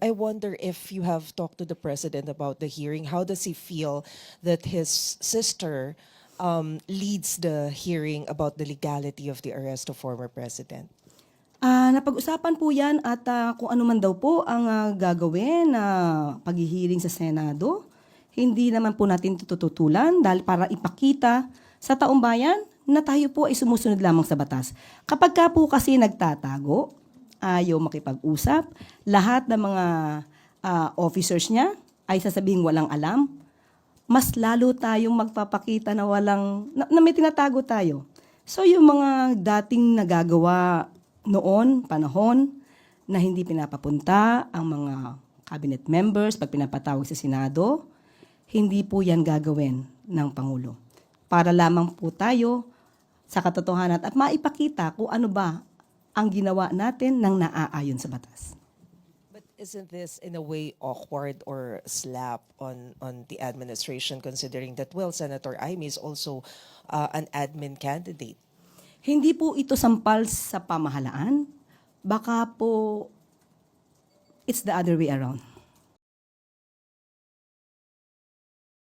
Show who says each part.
Speaker 1: I wonder if you have talked to the president about the hearing. How does he feel that his sister leads the hearing about the legality of the arrest of former president?
Speaker 2: Napag-usapan po yan at kung ano man daw po ang gagawin na paghihiring sa Senado, hindi naman po natin tututulan dahil para ipakita sa taong bayan na tayo po ay sumusunod lamang sa batas. Kapag ka po kasi nagtatago, ayaw makipag-usap, lahat ng mga officers niya ay sasabihin walang alam, mas lalo tayong magpapakita na na may tinatago tayo. So yung mga dating nagagawa noon, panahon, na hindi pinapapunta ang mga cabinet members pag pinapatawag sa Senado, hindi po yan gagawin ng Pangulo. Para lamang po tayo sa katotohanan at maipakita kung ano ba ang ginawa natin ng naaayon sa batas.
Speaker 1: But isn't this in a way awkward or slap on the administration considering that, well, Senator Amy is also an admin candidate?
Speaker 2: Hindi po ito sampal sa pamahalaan. Baka po it's the other way around.